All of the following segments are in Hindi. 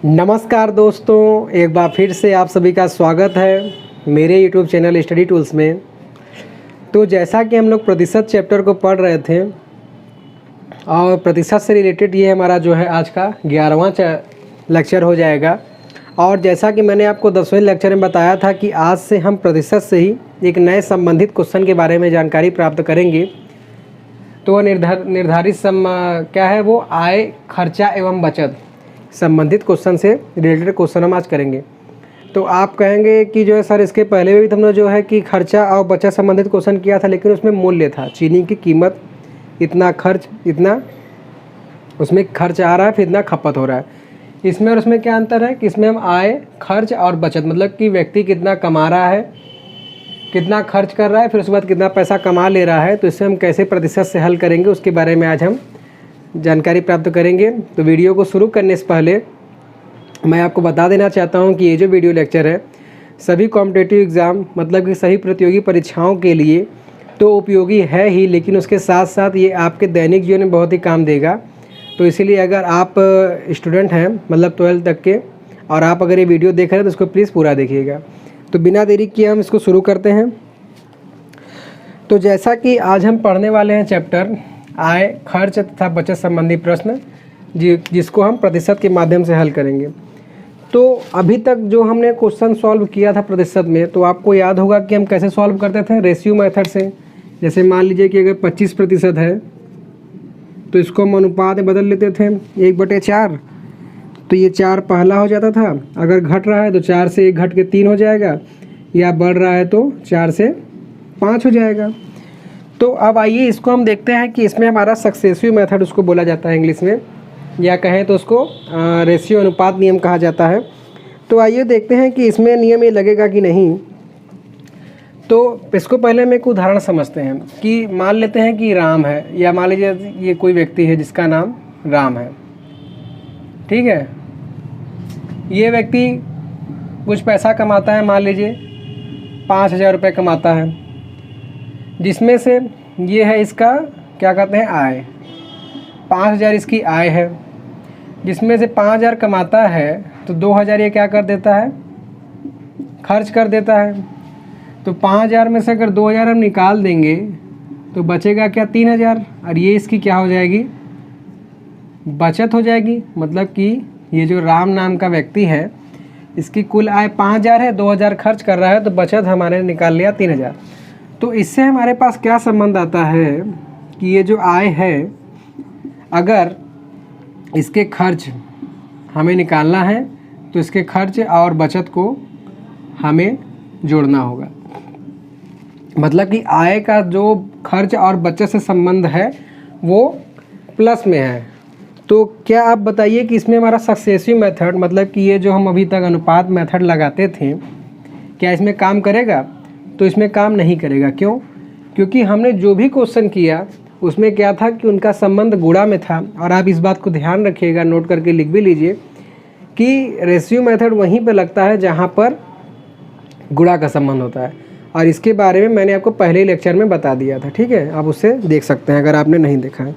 नमस्कार दोस्तों, एक बार फिर से आप सभी का स्वागत है मेरे YouTube चैनल स्टडी टूल्स में। तो जैसा कि हम लोग प्रतिशत चैप्टर को पढ़ रहे थे और प्रतिशत से रिलेटेड ये हमारा जो है आज का 11वां लेक्चर हो जाएगा। और जैसा कि मैंने आपको 10वें लेक्चर में बताया था कि आज से हम प्रतिशत से ही एक नए संबंधित क्वेश्चन के बारे में जानकारी प्राप्त करेंगे। तो निर्धारित क्या है वो आय, खर्चा एवं बचत संबंधित क्वेश्चन से रिलेटेड क्वेश्चन हम आज करेंगे। तो आप कहेंगे कि जो है सर इसके पहले भी हमने जो है कि खर्चा और बचत संबंधित क्वेश्चन किया था, लेकिन उसमें मूल्य था, चीनी की कीमत इतना, खर्च इतना, उसमें खर्च आ रहा है फिर इतना खपत हो रहा है। इसमें और उसमें क्या अंतर है कि इसमें हम आय, खर्च और बचत मतलब कि व्यक्ति कितना कमा रहा है, कितना खर्च कर रहा है, फिर उसके बाद कितना पैसा कमा ले रहा है, तो इससे हम कैसे प्रतिशत से हल करेंगे उसके बारे में आज हम जानकारी प्राप्त करेंगे। तो वीडियो को शुरू करने से पहले मैं आपको बता देना चाहता हूं कि ये जो वीडियो लेक्चर है सभी कॉम्पिटिटिव एग्ज़ाम मतलब कि सभी प्रतियोगी परीक्षाओं के लिए तो उपयोगी है ही, लेकिन उसके साथ साथ ये आपके दैनिक जीवन में बहुत ही काम देगा। तो इसीलिए अगर आप स्टूडेंट हैं मतलब 12th तक के और आप अगर ये वीडियो देख रहे हैं तो इसको प्लीज़ पूरा देखिएगा। तो बिना देरी किए हम इसको शुरू करते हैं। तो जैसा कि आज हम पढ़ने वाले हैं चैप्टर आय, खर्च तथा बचत संबंधी प्रश्न जिसको हम प्रतिशत के माध्यम से हल करेंगे। तो अभी तक जो हमने क्वेश्चन सॉल्व किया था प्रतिशत में, तो आपको याद होगा कि हम कैसे सॉल्व करते थे, रेशियो मेथड से। जैसे मान लीजिए कि अगर 25% है तो इसको हम अनुपात में बदल लेते थे 1/4, तो ये 4 पहला हो जाता था। अगर घट रहा है तो 4 से 1 घट के 3 हो जाएगा, या बढ़ रहा है तो 4 से 5 हो जाएगा। तो अब आइए इसको हम देखते हैं कि इसमें हमारा सक्सेसिव मेथड उसको बोला जाता है इंग्लिश में, या कहें तो उसको रेशियो अनुपात नियम कहा जाता है। तो आइए देखते हैं कि इसमें नियम ये लगेगा कि नहीं। तो इसको पहले हम एक उदाहरण समझते हैं कि मान लेते हैं कि राम है, या मान लीजिए ये कोई व्यक्ति है जिसका नाम राम है, ठीक है। ये व्यक्ति कुछ पैसा कमाता है, मान लीजिए 5,000 रुपये कमाता है, जिसमें से ये है इसका क्या कहते हैं आय, 5,000 इसकी आय है। जिसमें से 5,000 कमाता है तो 2,000 ये क्या कर देता है, खर्च कर देता है। तो 5,000 में से अगर 2,000 हम निकाल देंगे तो बचेगा क्या, 3,000, और ये इसकी क्या हो जाएगी, बचत हो जाएगी। मतलब कि ये जो राम नाम का व्यक्ति है इसकी कुल आय 5,000 है, 2,000 खर्च कर रहा है, तो बचत हमारे निकाल लिया 3,000। तो इससे हमारे पास क्या संबंध आता है कि ये जो आय है अगर इसके खर्च हमें निकालना है तो इसके खर्च और बचत को हमें जोड़ना होगा। मतलब कि आय का जो खर्च और बचत से संबंध है वो प्लस में है। तो क्या आप बताइए कि इसमें हमारा सक्सेसिव मेथड मतलब कि ये जो हम अभी तक अनुपात मेथड लगाते थे क्या इसमें काम करेगा? तो इसमें काम नहीं करेगा। क्यों? क्योंकि हमने जो भी क्वेश्चन किया उसमें क्या था कि उनका संबंध गुणा में था। और आप इस बात को ध्यान रखिएगा, नोट करके लिख भी लीजिए कि रेशियो मेथड वहीं पे लगता है जहाँ पर गुणा का संबंध होता है। और इसके बारे में मैंने आपको पहले ही लेक्चर में बता दिया था, ठीक है, आप उससे देख सकते हैं अगर आपने नहीं देखा है।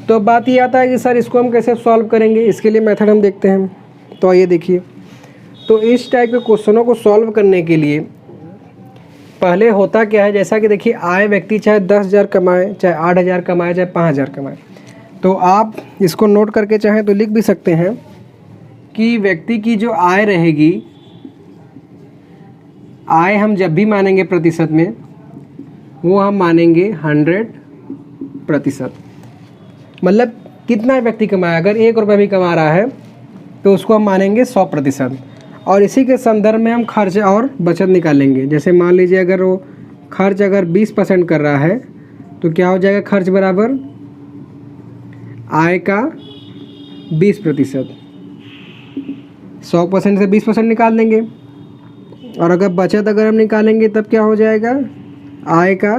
तो अब बात ये आता है कि सर इसको हम कैसे सॉल्व करेंगे, इसके लिए मेथड हम देखते हैं। तो आइए देखिए, तो इस टाइप के क्वेश्चनों को सॉल्व करने के लिए पहले होता क्या है, जैसा कि देखिए आय व्यक्ति चाहे 10,000 कमाए, चाहे 8,000 कमाए, चाहे 5,000 कमाए, तो आप इसको नोट करके चाहें तो लिख भी सकते हैं कि व्यक्ति की जो आय रहेगी, आय हम जब भी मानेंगे प्रतिशत में वो हम मानेंगे 100%। मतलब कितना व्यक्ति कमाया, अगर 1 रुपये भी कमा रहा है तो उसको हम मानेंगे 100%। और इसी के संदर्भ में हम खर्च और बचत निकालेंगे। जैसे मान लीजिए अगर वो खर्च अगर 20% कर रहा है तो क्या हो जाएगा, खर्च बराबर आय का 20%, 100% से 20% निकाल देंगे। और अगर बचत अगर हम निकालेंगे तब क्या हो जाएगा, आय का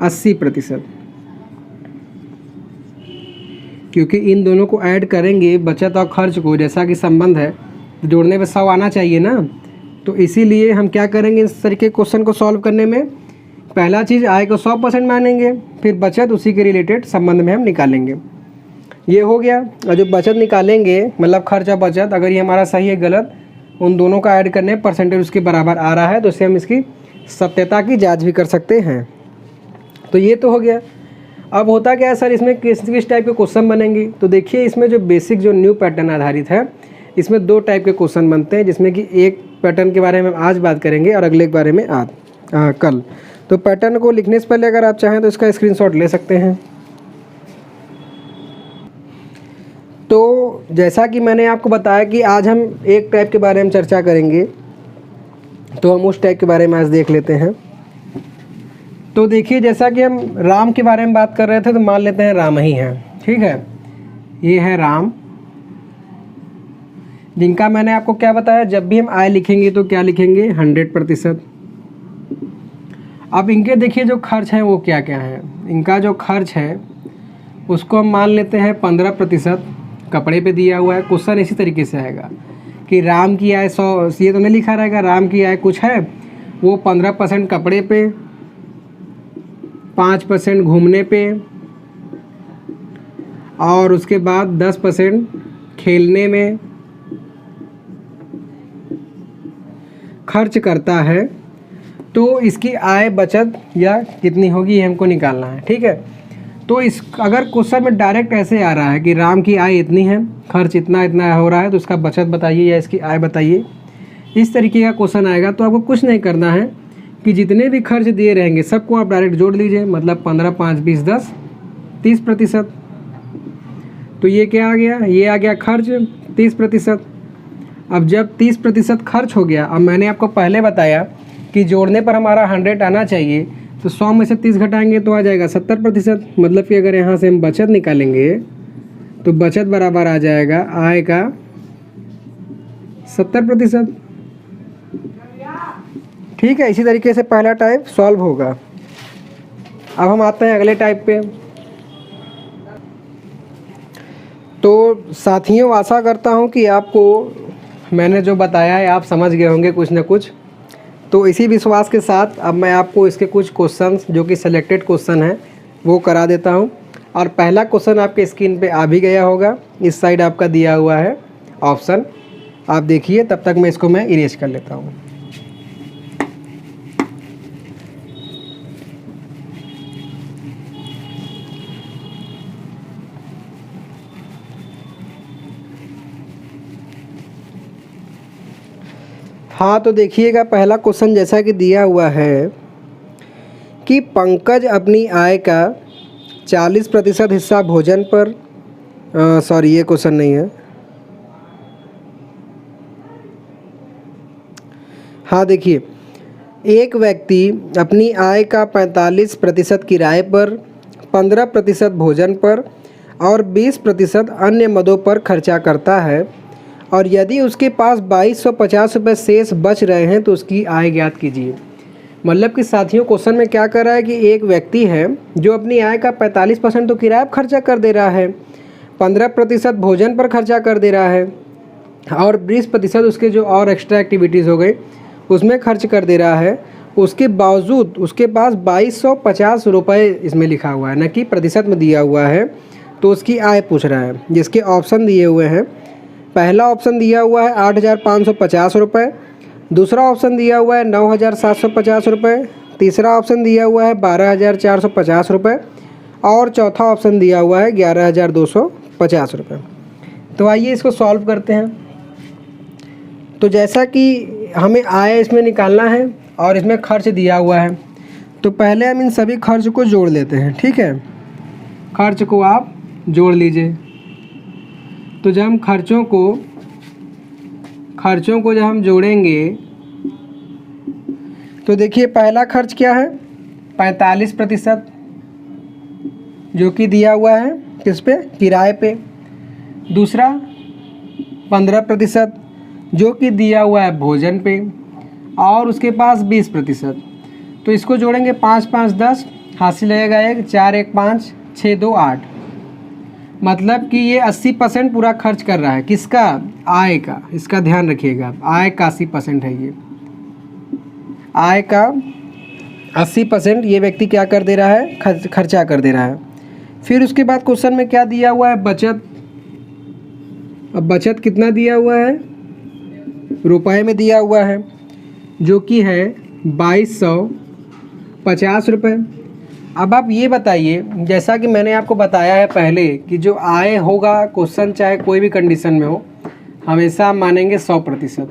80%। क्योंकि इन दोनों को ऐड करेंगे बचत और खर्च को, जैसा कि संबंध है जोड़ने में 100 आना चाहिए ना। तो इसीलिए हम क्या करेंगे इस तरीके क्वेश्चन को सॉल्व करने में, पहला चीज़ आय को 100% मानेंगे, फिर बचत उसी के रिलेटेड संबंध में हम निकालेंगे। ये हो गया। और जो बचत निकालेंगे मतलब खर्च और बचत, अगर ये हमारा सही है गलत, उन दोनों का ऐड करने परसेंटेज उसके बराबर आ रहा है तो इससे हम इसकी सत्यता की जांच भी कर सकते हैं। तो ये तो हो गया। अब होता क्या है सर, इसमें किस टाइप के क्वेश्चन बनेंगे? तो देखिए इसमें जो बेसिक जो न्यू पैटर्न आधारित है, इसमें 2 टाइप के क्वेश्चन बनते हैं, जिसमें कि एक पैटर्न के बारे में हम आज बात करेंगे और अगले के बारे में कल। तो पैटर्न को लिखने से पहले अगर आप चाहें तो इसका स्क्रीनशॉट ले सकते हैं। तो जैसा कि मैंने आपको बताया कि आज हम एक टाइप के बारे में चर्चा करेंगे, तो हम उस टाइप के बारे में आज देख लेते हैं। तो देखिए जैसा कि हम राम के बारे में बात कर रहे थे, तो मान लेते हैं राम ही है, ठीक है। ये है राम, जिनका मैंने आपको क्या बताया, जब भी हम आय लिखेंगे तो क्या लिखेंगे, 100%। अब इनके देखिए जो खर्च है वो क्या क्या है। इनका जो खर्च है उसको हम मान लेते हैं 15% कपड़े पे दिया हुआ है। क्वेश्चन इसी तरीके से आएगा कि राम की आय 100, ये तो नहीं लिखा रहेगा, राम की आय कुछ है, वो 15% कपड़े पे, 5% घूमने पे और उसके बाद 10% खेलने में खर्च करता है। तो इसकी आय बचत या कितनी होगी ये हमको निकालना है, ठीक है। तो इस अगर क्वेश्चन में डायरेक्ट ऐसे आ रहा है कि राम की आय इतनी है, खर्च इतना इतना हो रहा है, तो इसका बचत बताइए या इसकी आय बताइए, इस तरीके का क्वेश्चन आएगा। तो आपको कुछ नहीं करना है कि जितने भी खर्च दिए रहेंगे सबको आप डायरेक्ट जोड़ लीजिए, मतलब 15, 5, 20, 10, 30%। तो ये क्या आ गया, ये आ गया खर्च 30%। अब जब 30% खर्च हो गया, अब मैंने आपको पहले बताया कि जोड़ने पर हमारा 100 आना चाहिए, तो 100 में से 30 घटाएंगे तो आ जाएगा 70%। मतलब कि अगर यहाँ से हम बचत निकालेंगे तो बचत बराबर आ जाएगा आय का 70%, ठीक है। इसी तरीके से पहला टाइप सॉल्व होगा। अब हम आते हैं अगले टाइप पे। तो साथियों आशा करता हूँ कि आपको मैंने जो बताया है आप समझ गए होंगे कुछ ना कुछ। तो इसी विश्वास के साथ अब मैं आपको इसके कुछ क्वेश्चंस जो कि सिलेक्टेड क्वेश्चन हैं वो करा देता हूं। और पहला क्वेश्चन आपके स्क्रीन पे आ भी गया होगा, इस साइड आपका दिया हुआ है ऑप्शन, आप देखिए। तब तक मैं इसको मैं इरेज कर लेता हूं। हाँ तो देखिएगा पहला क्वेश्चन जैसा कि दिया हुआ है कि पंकज अपनी आय का 40% हिस्सा भोजन पर, सॉरी ये क्वेश्चन नहीं है। हाँ देखिए, एक व्यक्ति अपनी आय का 45% किराए पर, 15% भोजन पर और 20% अन्य मदों पर खर्चा करता है, और यदि उसके पास 2250 रुपये शेष बच रहे हैं तो उसकी आय ज्ञात कीजिए। मतलब कि साथियों क्वेश्चन में क्या कर रहा है कि एक व्यक्ति है जो अपनी आय का 45% तो किराए पर खर्चा कर दे रहा है, 15% भोजन पर खर्चा कर दे रहा है और 20% उसके जो और एक्स्ट्रा एक्टिविटीज़ हो गई उसमें खर्च कर दे रहा है। उसके बावजूद उसके पास 2250 रुपये इसमें लिखा हुआ है, न कि प्रतिशत में दिया हुआ है। तो उसकी आय पूछ रहा है, जिसके ऑप्शन दिए हुए हैं। पहला ऑप्शन दिया हुआ है 8550 रुपये, दूसरा ऑप्शन दिया हुआ है 9750 रुपये, तीसरा ऑप्शन दिया हुआ है 12450 रुपये और चौथा ऑप्शन दिया हुआ है 11250 रुपये। तो आइए इसको सॉल्व करते हैं। तो जैसा कि हमें आय इसमें निकालना है और इसमें खर्च दिया हुआ है, तो पहले हम इन सभी खर्च को जोड़ लेते हैं, ठीक है। खर्च को आप जोड़ लीजिए। तो जब हम खर्चों को जब हम जोड़ेंगे तो देखिए पहला खर्च क्या है, 45% जो कि दिया हुआ है किस पे, किराए पे। दूसरा 15% जो कि दिया हुआ है भोजन पे, और उसके पास 20%। तो इसको जोड़ेंगे 5 5 10, हासिल लगेगा 1 4 1 5 6 2 8। मतलब कि ये 80% पूरा खर्च कर रहा है, किसका, आय का। इसका ध्यान रखिएगा, आय का 80% है ये। आय का 80% ये व्यक्ति क्या कर दे रहा है, खर्चा कर दे रहा है। फिर उसके बाद क्वेश्चन में क्या दिया हुआ है, बचत। अब बचत कितना दिया हुआ है, रुपए में दिया हुआ है, जो कि है 2250 रुपये। अब आप ये बताइए, जैसा कि मैंने आपको बताया है पहले कि जो आय होगा क्वेश्चन चाहे कोई भी कंडीशन में हो, हमेशा हम मानेंगे 100%।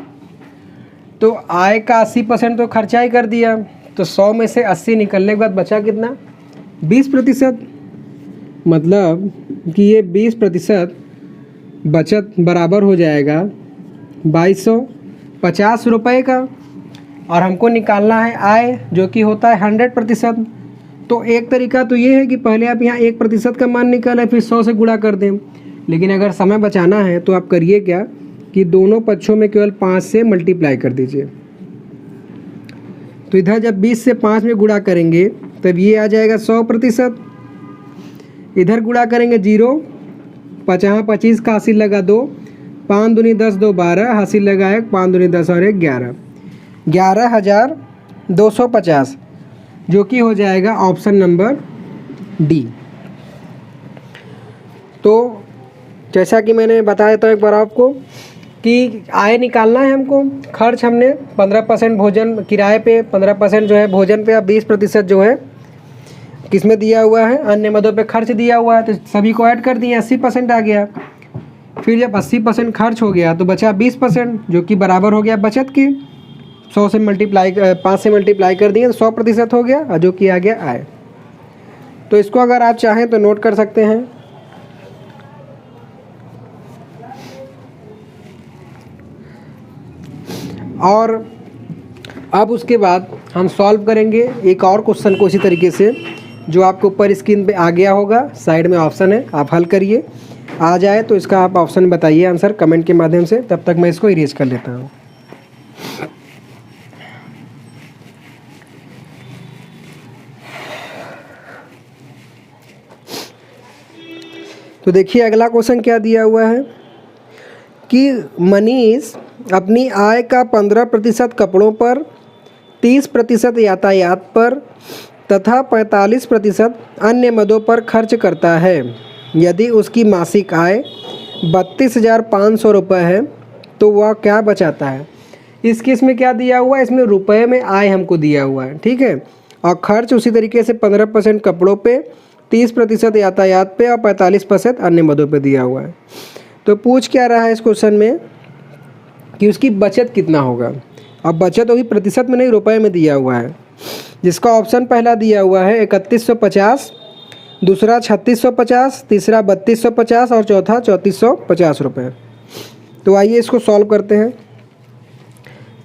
तो आय का 80% तो खर्चा ही कर दिया, तो 100 में से 80 निकलने के बाद बचा कितना, 20%। मतलब कि ये 20% बचत बराबर हो जाएगा 2250 रुपये का। और हमको निकालना है आय, जो कि होता है 100%। तो एक तरीका तो ये है कि पहले आप यहाँ 1% का मान निकालें, फिर 100 से गुणा कर दें। लेकिन अगर समय बचाना है तो आप करिए क्या कि दोनों पक्षों में केवल 5 से मल्टीप्लाई कर दीजिए। तो इधर जब 20 से 5 में गुणा करेंगे तब ये आ जाएगा 100%। इधर गुणा करेंगे 0, 50 25 का हासिल लगा 2, 5 दूनी 10 2 12, हासिल लगा 1, 5 दूनी 10 और 1 11, 11,250, जो कि हो जाएगा ऑप्शन नंबर डी। तो जैसा कि मैंने बताया देता हूँ एक बार आपको कि आय निकालना है हमको। खर्च हमने 15% भोजन किराए पे, 15% जो है भोजन पे, अब 20% जो है किस में दिया हुआ है, अन्य मदों पे खर्च दिया हुआ है। तो सभी को ऐड कर दिए, 80% आ गया। फिर जब 80% खर्च हो गया तो बचा 20%, जो कि बराबर हो गया बचत की। 100 से मल्टीप्लाई 5 से मल्टीप्लाई कर दिए तो 100% हो गया, जो कि आ गया आय। तो इसको अगर आप चाहें तो नोट कर सकते हैं। और अब उसके बाद हम सॉल्व करेंगे एक और क्वेश्चन को इसी तरीके से, जो आपके ऊपर स्क्रीन पे आ गया होगा, साइड में ऑप्शन है, आप हल करिए। आ जाए तो इसका आप ऑप्शन बताइए आंसर कमेंट के माध्यम से, तब तक मैं इसको इरेज कर लेता हूँ। तो देखिए अगला क्वेश्चन क्या दिया हुआ है कि मनीष अपनी आय का 15% कपड़ों पर, 30% यातायात पर तथा 45% अन्य मदों पर खर्च करता है। यदि उसकी मासिक आय 32,500 रुपये है तो वह क्या बचाता है। इस केस में क्या दिया हुआ है, इसमें रुपए में आय हमको दिया हुआ है, ठीक है। और खर्च उसी तरीके से 15% कपड़ों पे, 30% यातायात पे और 45% अन्य मदों पे दिया हुआ है। तो पूछ क्या रहा है इस क्वेश्चन में कि उसकी बचत कितना होगा। अब बचत होगी प्रतिशत में नहीं, रुपए में दिया हुआ है, जिसका ऑप्शन पहला दिया हुआ है 3150, दूसरा 3650, तीसरा 3250 और चौथा 3450 रुपये। तो आइए इसको सॉल्व करते हैं।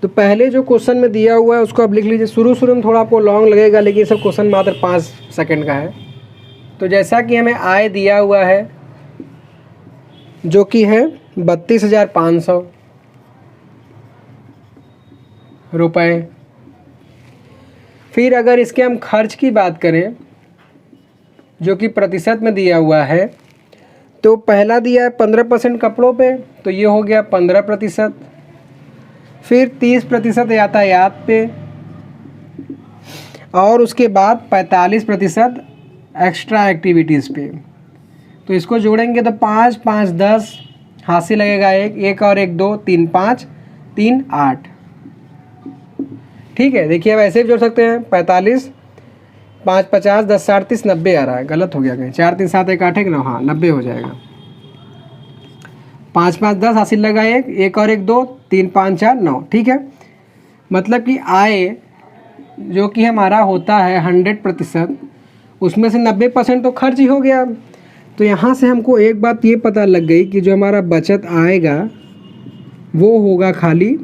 तो पहले जो क्वेश्चन में दिया हुआ है उसको आप लिख लीजिए। शुरू में थोड़ा आपको लॉन्ग लगेगा, लेकिन सब क्वेश्चन मात्र 5 सेकंड का है। तो जैसा कि हमें आय दिया हुआ है जो कि है 32,500 रुपये। फिर अगर इसके हम खर्च की बात करें जो कि प्रतिशत में दिया हुआ है, तो पहला दिया है 15% कपड़ों पे, तो ये हो गया 15%। फिर 30% यातायात पे, और उसके बाद 45% एक्स्ट्रा एक्टिविटीज़ पे। तो इसको जोड़ेंगे तो 5 5 10, हासिल लगेगा 1 1 और 1 2, 3 5 3 8। ठीक है, देखिए अब ऐसे भी जोड़ सकते हैं। 45 5 50 10 60 30 90 आ रहा है, गलत हो गया कहीं। 4 3 7 1 8 1 9, हाँ 90 हो जाएगा। 5 5 10, हासिल लगा 1 1 और 1 2, 3 5 4 9। ठीक है, मतलब कि आय जो कि हमारा होता है 100%, उसमें से 90% तो खर्च ही हो गया। तो यहाँ से हमको एक बात ये पता लग गई कि जो हमारा बचत आएगा वो होगा खाली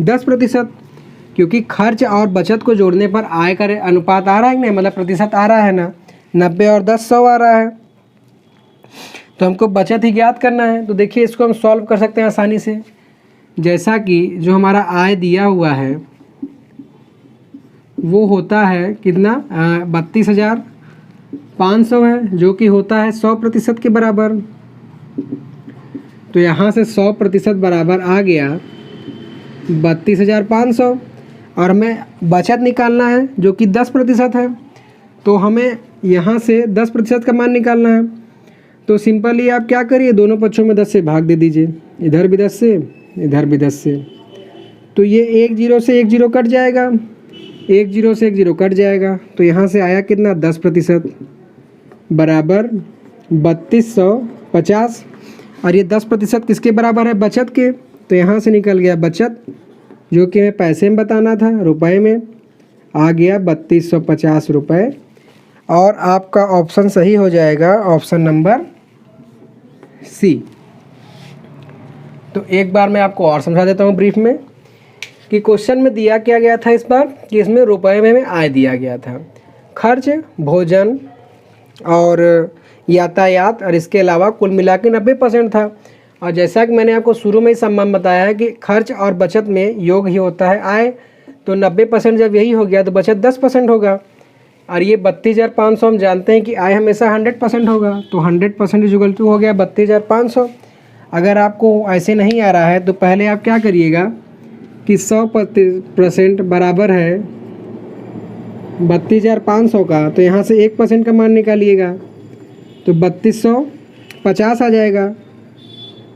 10%, क्योंकि खर्च और बचत को जोड़ने पर आय का अनुपात आ रहा है नहीं, मतलब प्रतिशत आ रहा है ना, 90 और 10 100 आ रहा है। तो हमको बचत ही ज्ञात करना है। तो देखिए इसको हम सॉल्व कर सकते हैं आसानी से। जैसा कि जो हमारा आय दिया हुआ है वो होता है कितना, 32,500 है, जो कि होता है 100% के बराबर। तो यहाँ से 100% बराबर आ गया 32,500, और हमें बचत निकालना है जो कि 10% है। तो हमें यहाँ से 10% का मान निकालना है। तो सिंपली आप क्या करिए, दोनों पक्षों में 10 से भाग दे दीजिए, इधर भी 10 से, इधर भी 10 से। तो ये 1 0 से 1 0 कट जाएगा, 1 0 से 1 0 कट जाएगा। तो यहाँ से आया कितना, 10% बराबर 3250। और ये 10% किसके बराबर है, बचत के। तो यहाँ से निकल गया बचत, जो कि हमें पैसे में बताना था, रुपए में आ गया 3250 रुपये। और आपका ऑप्शन सही हो जाएगा, ऑप्शन नंबर सी। तो एक बार मैं आपको और समझा देता हूँ ब्रीफ में कि क्वेश्चन में दिया क्या गया था इस बार, कि इसमें रुपए में हमें आय दिया गया था, खर्च, भोजन और यातायात और इसके अलावा कुल मिला के 90% था। और जैसा कि मैंने आपको शुरू में ही संबंध बताया है कि खर्च और बचत में योग ही होता है आय। तो 90% जब यही हो गया तो बचत 10% होगा। और ये 32,500 हम जानते हैं कि आय हमेशा 100% होगा। तो 100% इक्वल टू हो गया 32,500। अगर आपको ऐसे नहीं आ रहा है तो पहले आप क्या करिएगा कि 100% बराबर है 32,500 का। तो यहाँ से 1% का मान निकालिएगा तो 3250 आ जाएगा।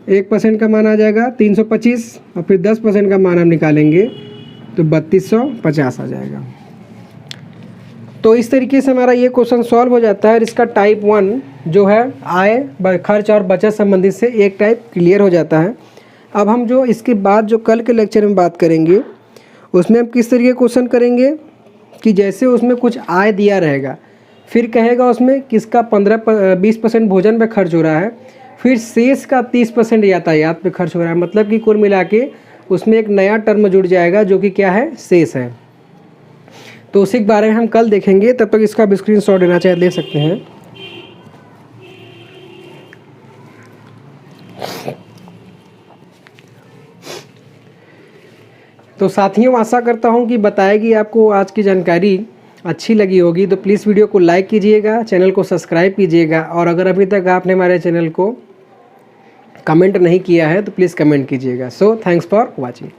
1% का मान आ जाएगा 325 और फिर 10% का मान हम निकालेंगे तो 3250 आ जाएगा। तो इस तरीके से हमारा ये क्वेश्चन सॉल्व हो जाता है। और इसका टाइप 1 जो है आय, खर्च और बचत संबंधित से एक टाइप क्लियर हो जाता है। अब हम जो इसके बाद जो कल के लेक्चर में बात करेंगे उसमें हम किस तरीके क्वेश्चन करेंगे कि जैसे उसमें कुछ आय दिया रहेगा, फिर कहेगा उसमें किसका 15-20% भोजन पे खर्च हो रहा है, फिर शेष का 30% यातायात पे खर्च हो रहा है। मतलब कि कुल मिला के उसमें एक नया टर्म जुड़ जाएगा जो कि क्या है, शेष है। तो उसी के बारे में हम कल देखेंगे। तब तक इसका स्क्रीनशॉट लेना चाहे ले सकते हैं। तो साथियों, आशा करता हूं कि बताएगी आपको आज की जानकारी अच्छी लगी होगी। तो प्लीज़ वीडियो को लाइक कीजिएगा, चैनल को सब्सक्राइब कीजिएगा। और अगर अभी तक आपने हमारे चैनल को कमेंट नहीं किया है तो प्लीज़ कमेंट कीजिएगा। So thanks for watching.